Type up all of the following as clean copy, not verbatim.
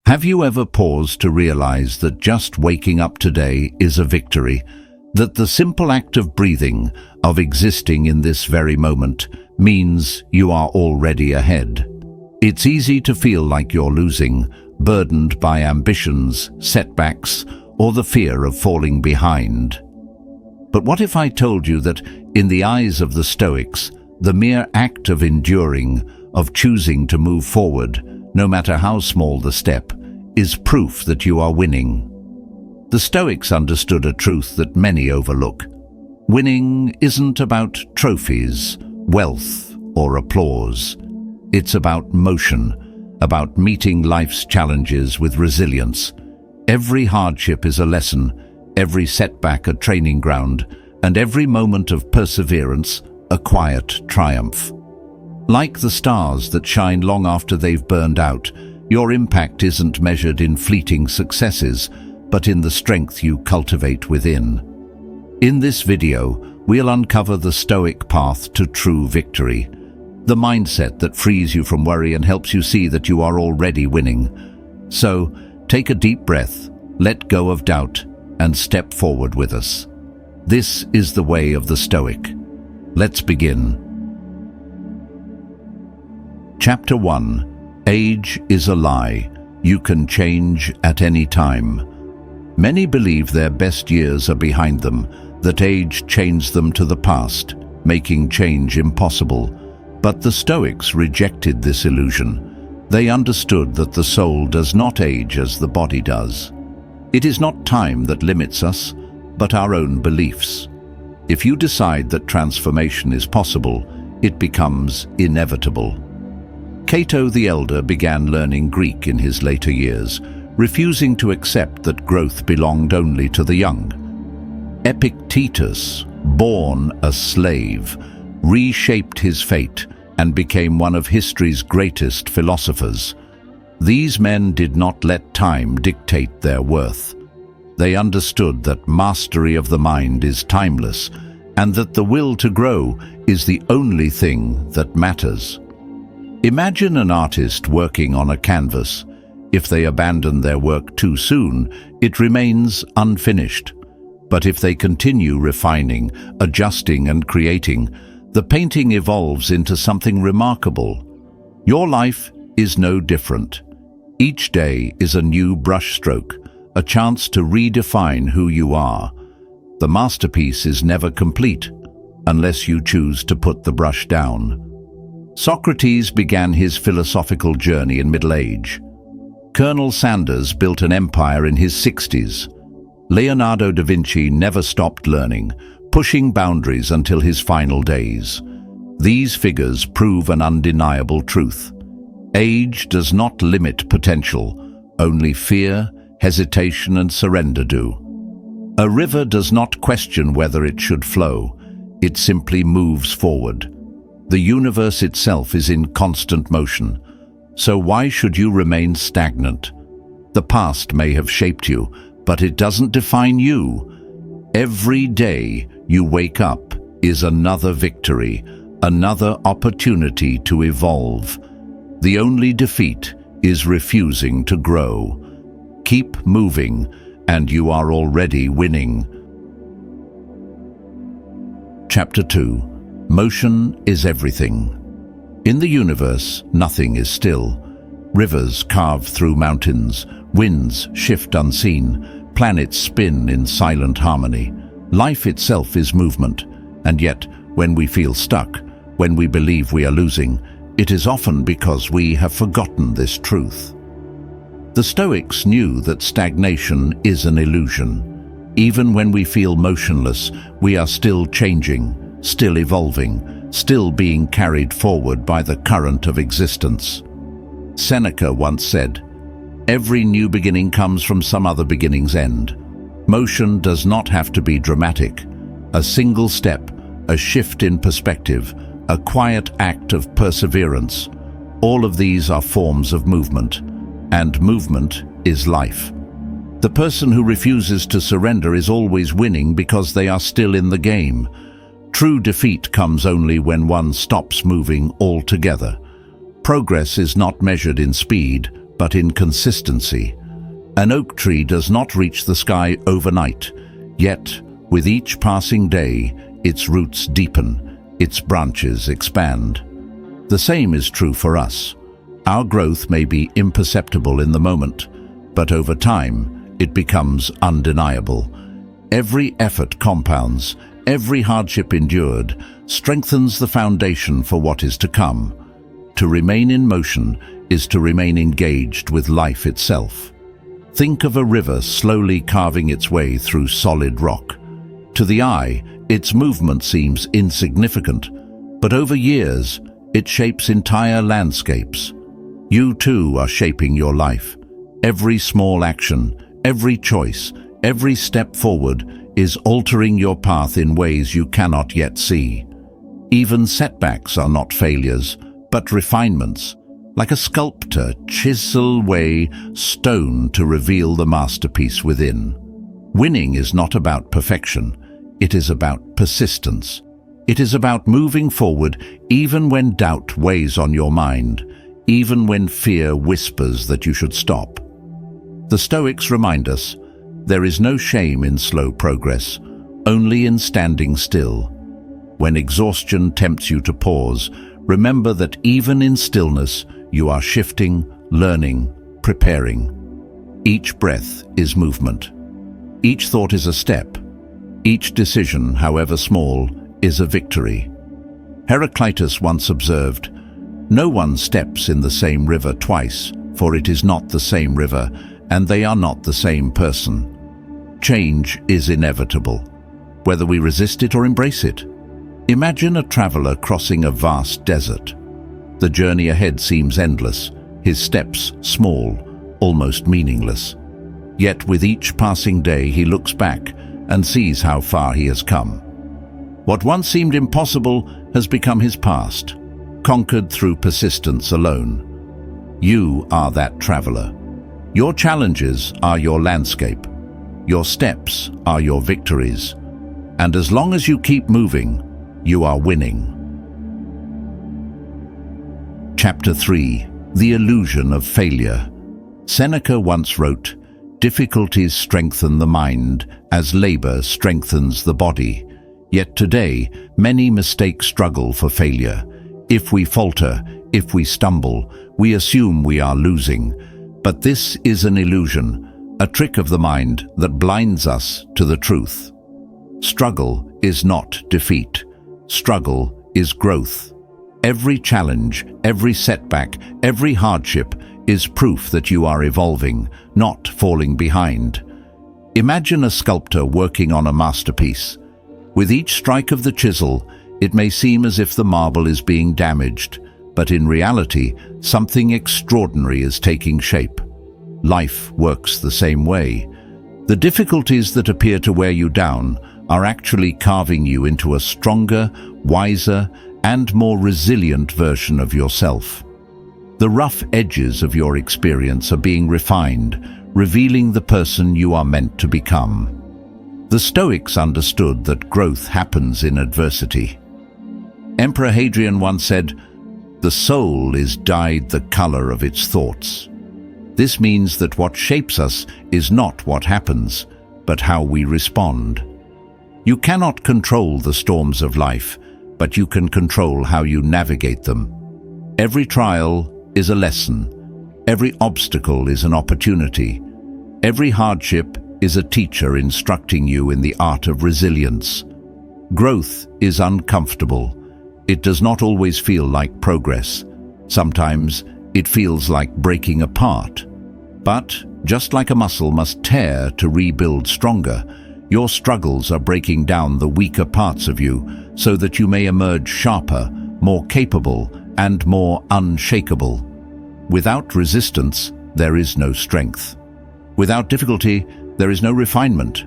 Have you ever paused to realize that just waking up today is a victory? That the simple act of breathing, of existing in this very moment, means you are already ahead. It's easy to feel like you're losing, burdened by ambitions, setbacks, or the fear of falling behind. But what if I told you that, in the eyes of the Stoics, the mere act of enduring, of choosing to move forward, no matter how small the step, is proof that you are winning? The Stoics understood a truth that many overlook. Winning isn't about trophies, wealth, or applause. It's about motion, about meeting life's challenges with resilience. Every hardship is a lesson, every setback a training ground, and every moment of perseverance a quiet triumph. Like the stars that shine long after they've burned out, your impact isn't measured in fleeting successes, but in the strength you cultivate within. In this video, we'll uncover the Stoic path to true victory, the mindset that frees you from worry and helps you see that you are already winning. So, take a deep breath, let go of doubt, and step forward with us. This is the way of the Stoic. Let's begin. Chapter 1. Age is a lie. You can change at any time. Many believe their best years are behind them, that age chains them to the past, making change impossible. But the Stoics rejected this illusion. They understood that the soul does not age as the body does. It is not time that limits us, but our own beliefs. If you decide that transformation is possible, it becomes inevitable. Cato the Elder began learning Greek in his later years, refusing to accept that growth belonged only to the young. Epictetus, born a slave, reshaped his fate and became one of history's greatest philosophers. These men did not let time dictate their worth. They understood that mastery of the mind is timeless, and that the will to grow is the only thing that matters. Imagine an artist working on a canvas. If they abandon their work too soon, it remains unfinished. But if they continue refining, adjusting, and creating, the painting evolves into something remarkable. Your life is no different. Each day is a new brushstroke, a chance to redefine who you are. The masterpiece is never complete, unless you choose to put the brush down. Socrates began his philosophical journey in middle age. Colonel Sanders built an empire in his 60s. Leonardo da Vinci never stopped learning, pushing boundaries until his final days. These figures prove an undeniable truth. Age does not limit potential, only fear, hesitation, and surrender do. A river does not question whether it should flow, it simply moves forward. The universe itself is in constant motion, so why should you remain stagnant? The past may have shaped you, but it doesn't define you. Every day you wake up is another victory, another opportunity to evolve. The only defeat is refusing to grow. Keep moving, and you are already winning. Chapter 2. Motion is everything. In the universe, nothing is still. Rivers carve through mountains, winds shift unseen, planets spin in silent harmony. Life itself is movement, and yet, when we feel stuck, when we believe we are losing, it is often because we have forgotten this truth. The Stoics knew that stagnation is an illusion. Even when we feel motionless, we are still changing, still evolving, still being carried forward by the current of existence. Seneca once said, "Every new beginning comes from some other beginning's end." Motion does not have to be dramatic. A single step, a shift in perspective, a quiet act of perseverance, all of these are forms of movement, and movement is life. The person who refuses to surrender is always winning because they are still in the game. True defeat comes only when one stops moving altogether. Progress is not measured in speed, but in consistency. An oak tree does not reach the sky overnight, yet, with each passing day, its roots deepen, its branches expand. The same is true for us. Our growth may be imperceptible in the moment, but over time, it becomes undeniable. Every effort compounds, every hardship endured strengthens the foundation for what is to come. To remain in motion is to remain engaged with life itself. Think of a river slowly carving its way through solid rock. To the eye, its movement seems insignificant, but over years, it shapes entire landscapes. You too are shaping your life. Every small action, every choice, every step forward is altering your path in ways you cannot yet see. Even setbacks are not failures, but refinements. Like a sculptor, chisel away stone to reveal the masterpiece within. Winning is not about perfection. It is about persistence. It is about moving forward even when doubt weighs on your mind, even when fear whispers that you should stop. The Stoics remind us, there is no shame in slow progress, only in standing still. When exhaustion tempts you to pause, remember that even in stillness, you are shifting, learning, preparing. Each breath is movement. Each thought is a step. Each decision, however small, is a victory. Heraclitus once observed, "No one steps in the same river twice, for it is not the same river, and they are not the same person." Change is inevitable, whether we resist it or embrace it. Imagine a traveler crossing a vast desert. The journey ahead seems endless, his steps small, almost meaningless. Yet with each passing day he looks back and sees how far he has come. What once seemed impossible has become his past, conquered through persistence alone. You are that traveler. Your challenges are your landscape. Your steps are your victories. And as long as you keep moving, you are winning. Chapter 3. The Illusion of Failure. Seneca once wrote, "Difficulties strengthen the mind as labor strengthens the body. Yet today, many mistake struggle for failure. If we falter, if we stumble, we assume we are losing. But this is an illusion, a trick of the mind that blinds us to the truth. Struggle is not defeat. Struggle is growth. Every challenge, every setback, every hardship is proof that you are evolving, not falling behind. Imagine a sculptor working on a masterpiece. With each strike of the chisel, it may seem as if the marble is being damaged, but in reality, something extraordinary is taking shape. Life works the same way. The difficulties that appear to wear you down are actually carving you into a stronger, wiser, and more resilient version of yourself. The rough edges of your experience are being refined, revealing the person you are meant to become. The Stoics understood that growth happens in adversity. Emperor Hadrian once said, "The soul is dyed the color of its thoughts." This means that what shapes us is not what happens, but how we respond. You cannot control the storms of life, but you can control how you navigate them. Every trial is a lesson. Every obstacle is an opportunity. Every hardship is a teacher instructing you in the art of resilience. Growth is uncomfortable. It does not always feel like progress. Sometimes it feels like breaking apart. But just like a muscle must tear to rebuild stronger, your struggles are breaking down the weaker parts of you so that you may emerge sharper, more capable, and more unshakable. Without resistance, there is no strength. Without difficulty, there is no refinement.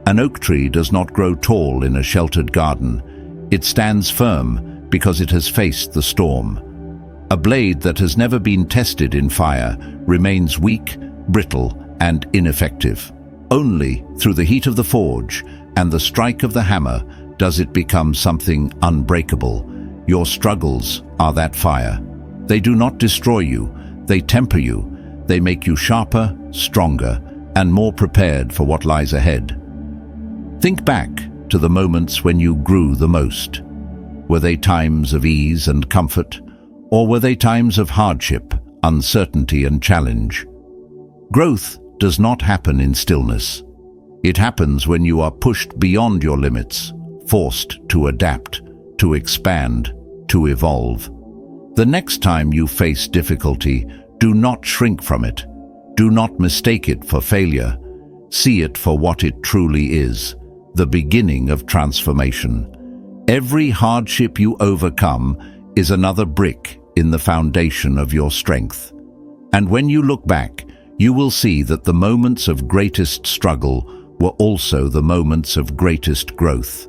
An oak tree does not grow tall in a sheltered garden. It stands firm because it has faced the storm. A blade that has never been tested in fire remains weak, brittle, and ineffective. Only through the heat of the forge and the strike of the hammer does it become something unbreakable. Your struggles are that fire. They do not destroy you, they temper you. They make you sharper, stronger, and more prepared for what lies ahead. Think back to the moments when you grew the most. Were they times of ease and comfort, or were they times of hardship, uncertainty, and challenge? Growth does not happen in stillness. It happens when you are pushed beyond your limits, forced to adapt, to expand, to evolve. The next time you face difficulty, do not shrink from it. Do not mistake it for failure. See it for what it truly is, the beginning of transformation. Every hardship you overcome is another brick in the foundation of your strength. And when you look back, you will see that the moments of greatest struggle were also the moments of greatest growth.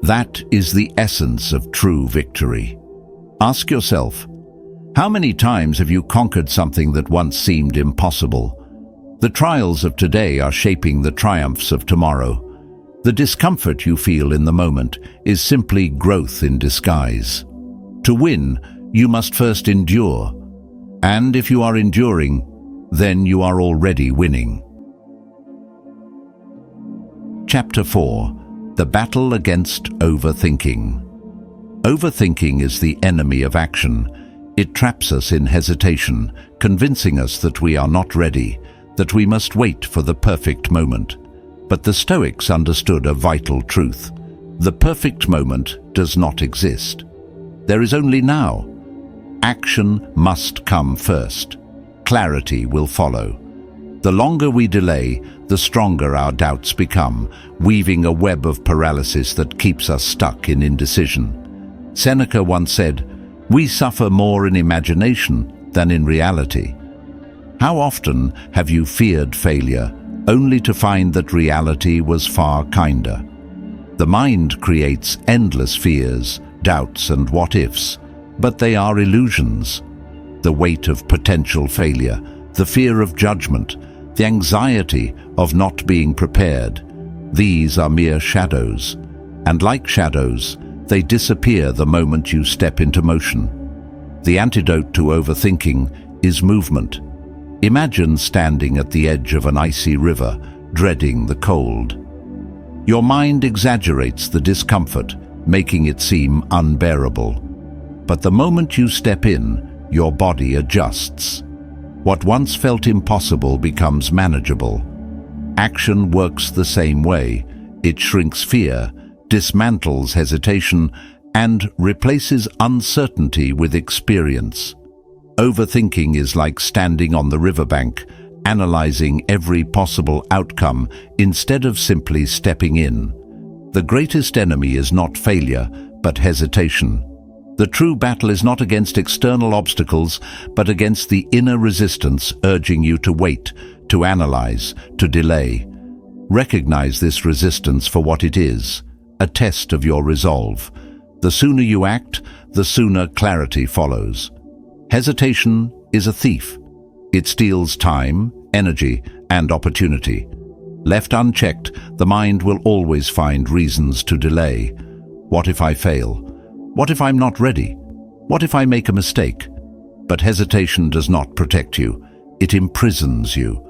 That is the essence of true victory. Ask yourself, how many times have you conquered something that once seemed impossible? The trials of today are shaping the triumphs of tomorrow. The discomfort you feel in the moment is simply growth in disguise. To win, you must first endure. And if you are enduring, then you are already winning. Chapter 4. The Battle Against Overthinking. Overthinking is the enemy of action. It traps us in hesitation, convincing us that we are not ready, that we must wait for the perfect moment. But the Stoics understood a vital truth. The perfect moment does not exist. There is only now. Action must come first. Clarity will follow. The longer we delay, the stronger our doubts become, weaving a web of paralysis that keeps us stuck in indecision. Seneca once said, "We suffer more in imagination than in reality." How often have you feared failure, only to find that reality was far kinder? The mind creates endless fears, doubts, and what-ifs, but they are illusions. The weight of potential failure, the fear of judgment, the anxiety of not being prepared, these are mere shadows. And like shadows, they disappear the moment you step into motion. The antidote to overthinking is movement. Imagine standing at the edge of an icy river, dreading the cold. Your mind exaggerates the discomfort, making it seem unbearable. But the moment you step in, your body adjusts. What once felt impossible becomes manageable. Action works the same way. It shrinks fear, dismantles hesitation, and replaces uncertainty with experience. Overthinking is like standing on the riverbank, analyzing every possible outcome instead of simply stepping in. The greatest enemy is not failure, but hesitation. The true battle is not against external obstacles, but against the inner resistance urging you to wait, to analyze, to delay. Recognize this resistance for what it is, a test of your resolve. The sooner you act, the sooner clarity follows. Hesitation is a thief. It steals time, energy, and opportunity. Left unchecked, the mind will always find reasons to delay. What if I fail? What if I'm not ready? What if I make a mistake? But hesitation does not protect you. It imprisons you.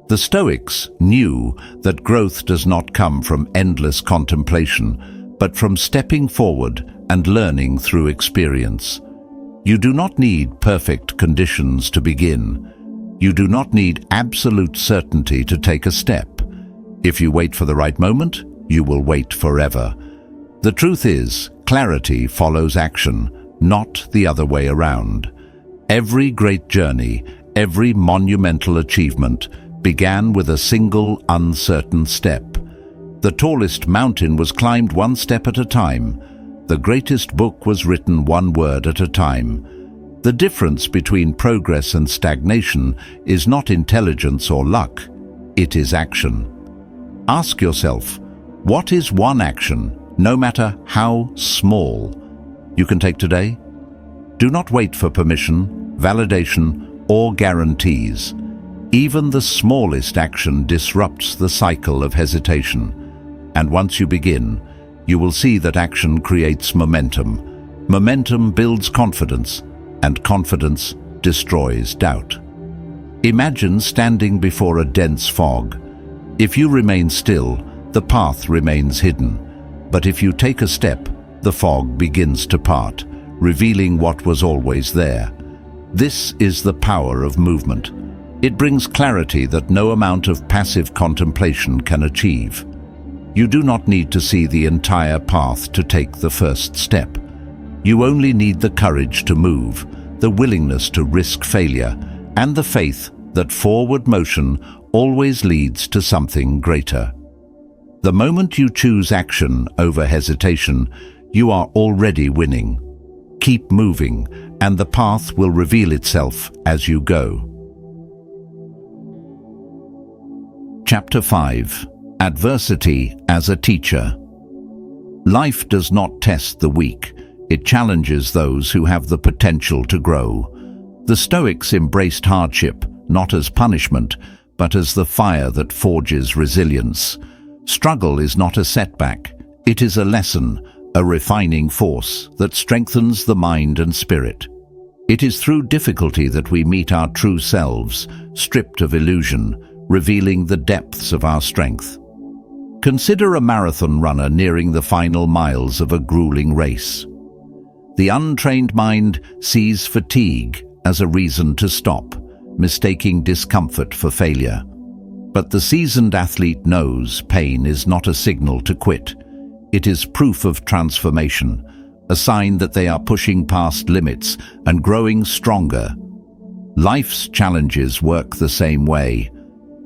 The Stoics knew that growth does not come from endless contemplation, but from stepping forward and learning through experience. You do not need perfect conditions to begin. You do not need absolute certainty to take a step. If you wait for the right moment, you will wait forever. The truth is, clarity follows action, not the other way around. Every great journey, every monumental achievement began with a single uncertain step. The tallest mountain was climbed one step at a time. The greatest book was written one word at a time. The difference between progress and stagnation is not intelligence or luck, it is action. Ask yourself, what is one action, no matter how small, you can take today? Do not wait for permission, validation, or guarantees. Even the smallest action disrupts the cycle of hesitation. And once you begin, you will see that action creates momentum. Momentum builds confidence, and confidence destroys doubt. Imagine standing before a dense fog. If you remain still, the path remains hidden. But if you take a step, the fog begins to part, revealing what was always there. This is the power of movement. It brings clarity that no amount of passive contemplation can achieve. You do not need to see the entire path to take the first step. You only need the courage to move, the willingness to risk failure, and the faith that forward motion always leads to something greater. The moment you choose action over hesitation, you are already winning. Keep moving, and the path will reveal itself as you go. Chapter 5. Adversity as a teacher. Life does not test the weak. It challenges those who have the potential to grow. The Stoics embraced hardship not as punishment, but as the fire that forges resilience. Struggle is not a setback. It is a lesson, a refining force that strengthens the mind and spirit. It is through difficulty that we meet our true selves, stripped of illusion, revealing the depths of our strength. Consider a marathon runner nearing the final miles of a grueling race. The untrained mind sees fatigue as a reason to stop, mistaking discomfort for failure. But the seasoned athlete knows pain is not a signal to quit. It is proof of transformation, a sign that they are pushing past limits and growing stronger. Life's challenges work the same way.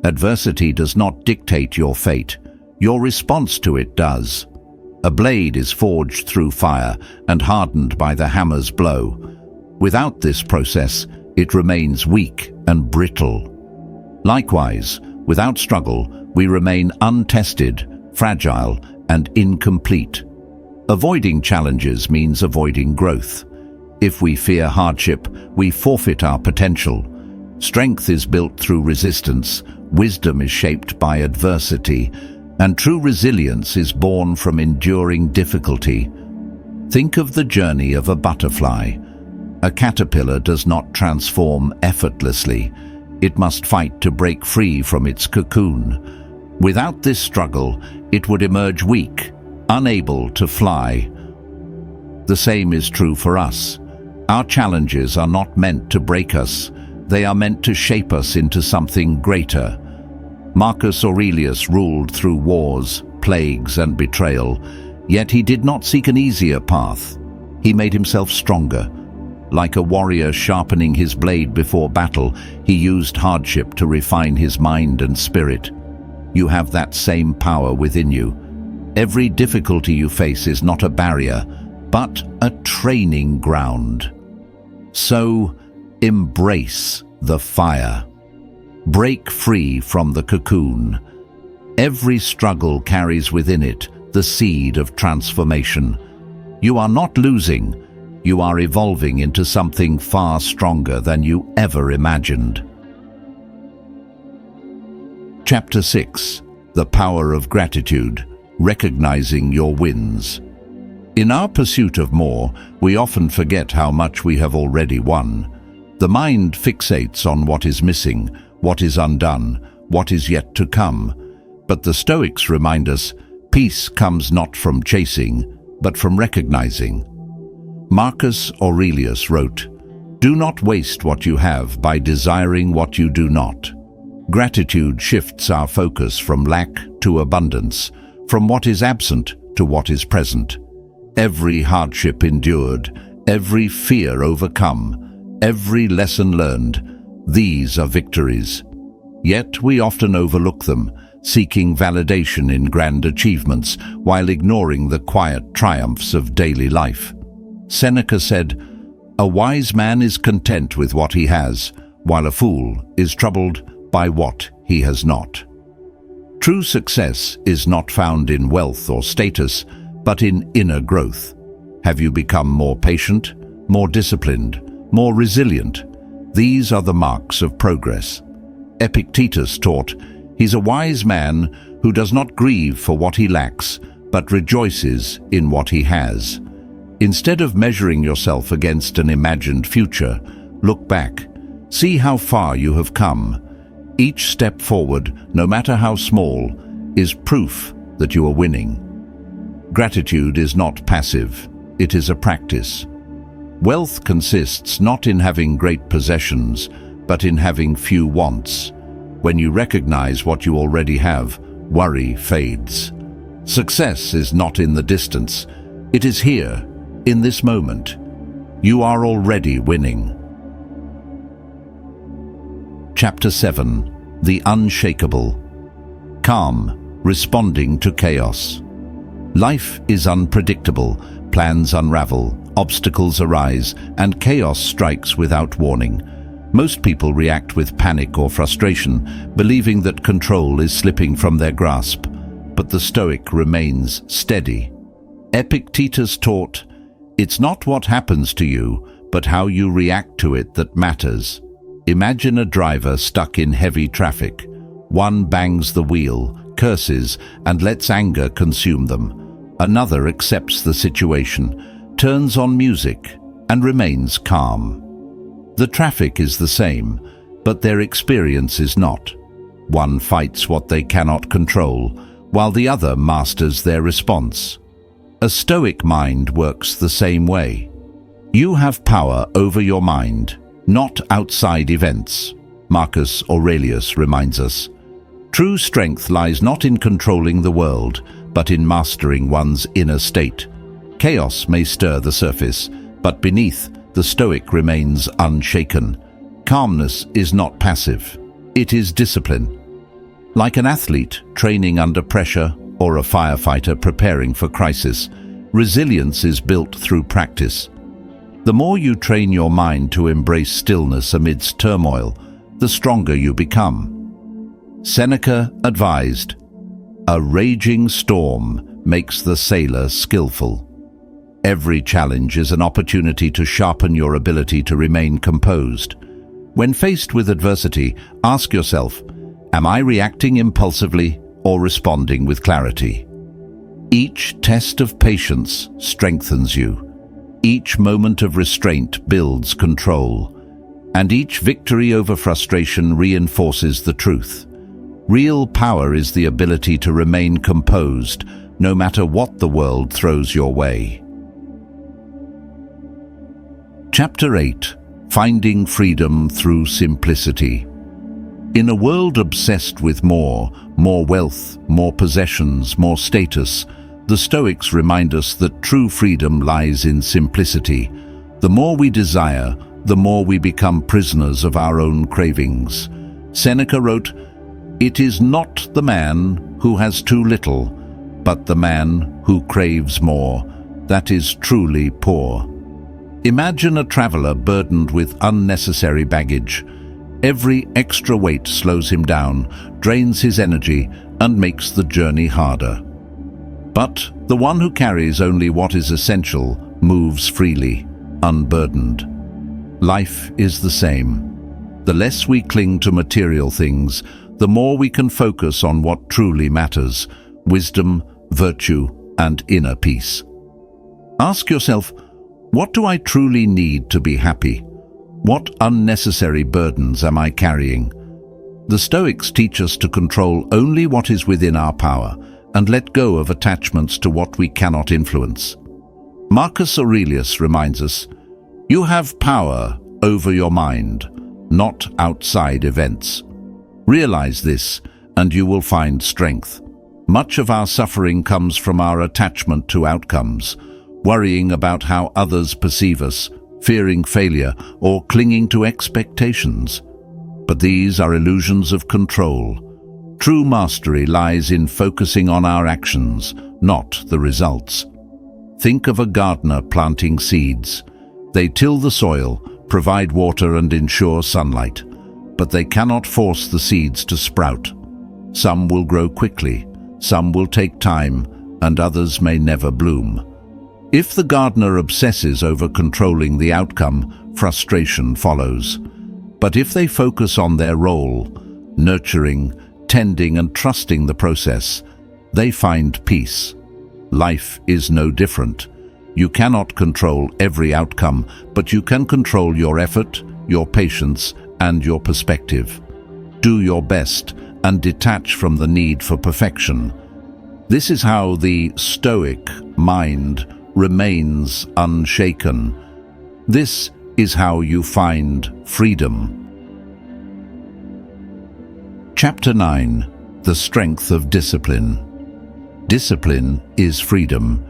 Adversity does not dictate your fate. Your response to it does. A blade is forged through fire and hardened by the hammer's blow. Without this process, it remains weak and brittle. Likewise, without struggle, we remain untested, fragile, and incomplete. Avoiding challenges means avoiding growth. If we fear hardship, we forfeit our potential. Strength is built through resistance, wisdom is shaped by adversity, and true resilience is born from enduring difficulty. Think of the journey of a butterfly. A caterpillar does not transform effortlessly. It must fight to break free from its cocoon. Without this struggle, it would emerge weak, unable to fly. The same is true for us. Our challenges are not meant to break us. They are meant to shape us into something greater. Marcus Aurelius ruled through wars, plagues, and betrayal, yet he did not seek an easier path. He made himself stronger. Like a warrior sharpening his blade before battle, he used hardship to refine his mind and spirit. You have that same power within you. Every difficulty you face is not a barrier, but a training ground. So, embrace the fire. Break free from the cocoon. Every struggle carries within it the seed of transformation. You are not losing. You are evolving into something far stronger than you ever imagined. Chapter 6. The Power of Gratitude. Recognizing your wins. In our pursuit of more, we often forget how much we have already won. The mind fixates on what is missing, what is undone, what is yet to come. But the Stoics remind us, peace comes not from chasing, but from recognizing. Marcus Aurelius wrote, "Do not waste what you have by desiring what you do not." Gratitude shifts our focus from lack to abundance, from what is absent to what is present. Every hardship endured, every fear overcome, every lesson learned, these are victories. Yet we often overlook them, seeking validation in grand achievements while ignoring the quiet triumphs of daily life. Seneca said, "A wise man is content with what he has, while a fool is troubled by what he has not." True success is not found in wealth or status, but in inner growth. Have you become more patient, more disciplined, more resilient? These are the marks of progress. Epictetus taught, "He's a wise man who does not grieve for what he lacks, but rejoices in what he has." Instead of measuring yourself against an imagined future, look back. See how far you have come. Each step forward, no matter how small, is proof that you are winning. Gratitude is not passive, it is a practice. Wealth consists not in having great possessions, but in having few wants. When you recognize what you already have, worry fades. Success is not in the distance, it is here, in this moment. You are already winning. Chapter 7. The Unshakable. Calm, responding to chaos. Life is unpredictable, plans unravel, obstacles arise, and chaos strikes without warning. Most people react with panic or frustration, believing that control is slipping from their grasp. But the Stoic remains steady. Epictetus taught, "It's not what happens to you, but how you react to it that matters." Imagine a driver stuck in heavy traffic. One bangs the wheel, curses, and lets anger consume them. Another accepts the situation, turns on music, and remains calm. The traffic is the same, but their experience is not. One fights what they cannot control, while the other masters their response. A Stoic mind works the same way. You have power over your mind, not outside events. Marcus Aurelius reminds us. True strength lies not in controlling the world, but in mastering one's inner state. Chaos may stir the surface, but beneath, the Stoic remains unshaken. Calmness is not passive, it is discipline. Like an athlete training under pressure or a firefighter preparing for crisis, resilience is built through practice. The more you train your mind to embrace stillness amidst turmoil, the stronger you become. Seneca advised, "A raging storm makes the sailor skillful." Every challenge is an opportunity to sharpen your ability to remain composed. When faced with adversity, ask yourself, am I reacting impulsively or responding with clarity? Each test of patience strengthens you. Each moment of restraint builds control. And each victory over frustration reinforces the truth. Real power is the ability to remain composed, no matter what the world throws your way. Chapter 8. Finding Freedom Through Simplicity. In a world obsessed with more wealth, more possessions, more status, the Stoics remind us that true freedom lies in simplicity. The more we desire, the more we become prisoners of our own cravings. Seneca wrote, "It is not the man who has too little, but the man who craves more, that is truly poor." Imagine a traveler burdened with unnecessary baggage. Every extra weight slows him down, drains his energy, and makes the journey harder. But the one who carries only what is essential moves freely, unburdened. Life is the same. The less we cling to material things, the more we can focus on what truly matters: wisdom, virtue, and inner peace. Ask yourself, what do I truly need to be happy? What unnecessary burdens am I carrying? The Stoics teach us to control only what is within our power and let go of attachments to what we cannot influence. Marcus Aurelius reminds us, "You have power over your mind, not outside events." Realize this, and you will find strength. Much of our suffering comes from our attachment to outcomes, worrying about how others perceive us, fearing failure, or clinging to expectations. But these are illusions of control. True mastery lies in focusing on our actions, not the results. Think of a gardener planting seeds. They till the soil, provide water, and ensure sunlight. But they cannot force the seeds to sprout. Some will grow quickly, some will take time, and others may never bloom. If the gardener obsesses over controlling the outcome, frustration follows. But if they focus on their role, nurturing, tending, and trusting the process, they find peace. Life is no different. You cannot control every outcome, but you can control your effort, your patience, and your perspective. Do your best and detach from the need for perfection. This is how the Stoic mind remains unshaken. This is how you find freedom. Chapter 9. The Strength of Discipline. Discipline is freedom.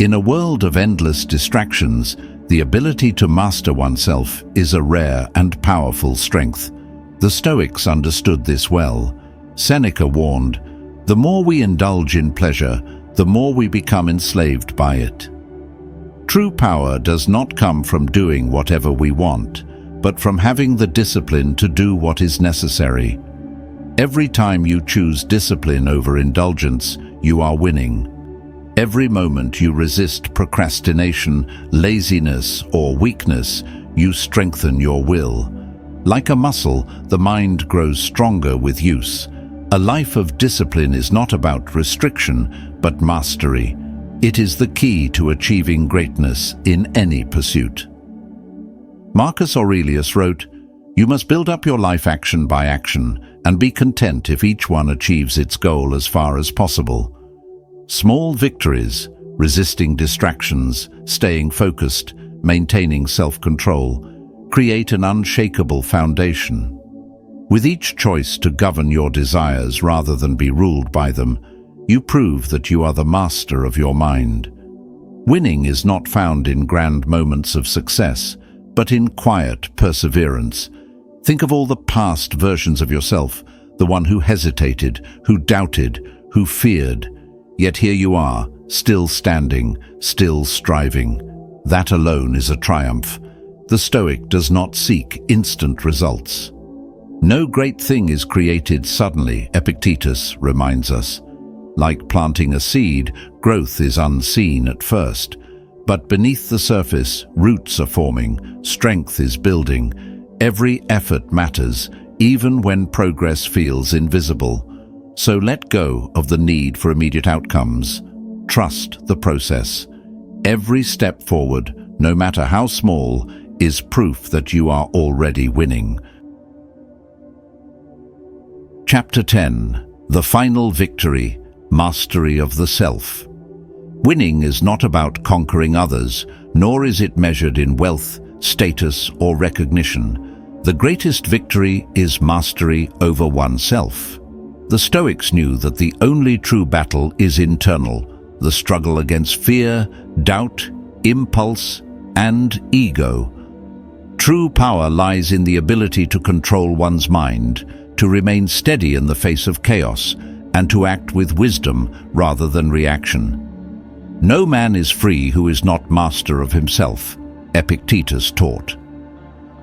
In a world of endless distractions, the ability to master oneself is a rare and powerful strength. The Stoics understood this well. Seneca warned, "The more we indulge in pleasure, the more we become enslaved by it." True power does not come from doing whatever we want, but from having the discipline to do what is necessary. Every time you choose discipline over indulgence, you are winning. Every moment you resist procrastination, laziness, or weakness, you strengthen your will. Like a muscle, the mind grows stronger with use. A life of discipline is not about restriction, but mastery. It is the key to achieving greatness in any pursuit. Marcus Aurelius wrote, "You must build up your life action by action, and be content if each one achieves its goal as far as possible." Small victories, resisting distractions, staying focused, maintaining self-control, create an unshakable foundation. With each choice to govern your desires rather than be ruled by them, you prove that you are the master of your mind. Winning is not found in grand moments of success, but in quiet perseverance. Think of all the past versions of yourself, the one who hesitated, who doubted, who feared. Yet here you are, still standing, still striving. That alone is a triumph. The Stoic does not seek instant results. No great thing is created suddenly, Epictetus reminds us. Like planting a seed, growth is unseen at first. But beneath the surface, roots are forming, strength is building. Every effort matters, even when progress feels invisible. So let go of the need for immediate outcomes. Trust the process. Every step forward, no matter how small, is proof that you are already winning. Chapter 10. The Final Victory, Mastery of the Self. Winning is not about conquering others, nor is it measured in wealth, status, or recognition. The greatest victory is mastery over oneself. The Stoics knew that the only true battle is internal, the struggle against fear, doubt, impulse, and ego. True power lies in the ability to control one's mind, to remain steady in the face of chaos, and to act with wisdom rather than reaction. No man is free who is not master of himself, Epictetus taught.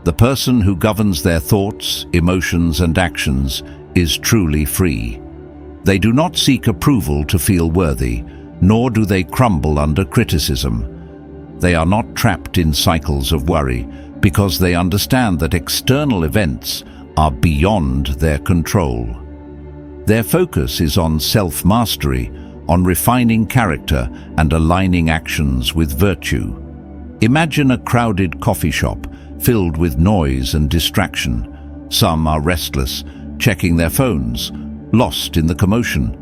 The person who governs their thoughts, emotions, and actions is truly free. They do not seek approval to feel worthy, nor do they crumble under criticism. They are not trapped in cycles of worry because they understand that external events are beyond their control. Their focus is on self-mastery, on refining character and aligning actions with virtue. Imagine a crowded coffee shop filled with noise and distraction. Some are restless, checking their phones, lost in the commotion.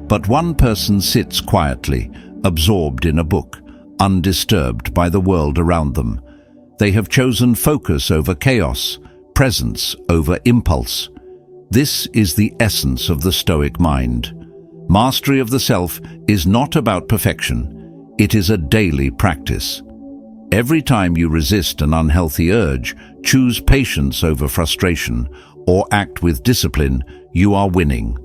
But one person sits quietly, absorbed in a book, undisturbed by the world around them. They have chosen focus over chaos, presence over impulse. This is the essence of the Stoic mind. Mastery of the self is not about perfection. It is a daily practice. Every time you resist an unhealthy urge, choose patience over frustration, or act with discipline, you are winning.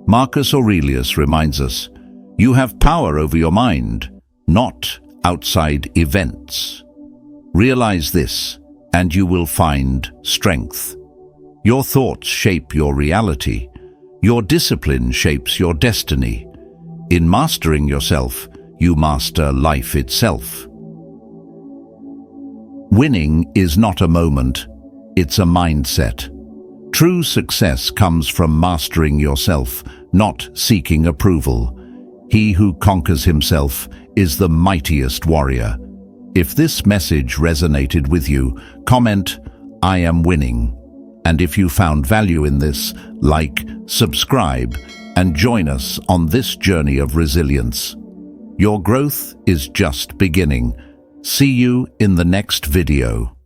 Marcus Aurelius reminds us, you have power over your mind, not outside events. Realize this, and you will find strength. Your thoughts shape your reality. Your discipline shapes your destiny. In mastering yourself, you master life itself. Winning is not a moment, it's a mindset. True success comes from mastering yourself, not seeking approval. He who conquers himself is the mightiest warrior. If this message resonated with you, comment, "I am winning," And if you found value in this, like, subscribe, and join us on this journey of resilience. Your growth is just beginning. See you in the next video.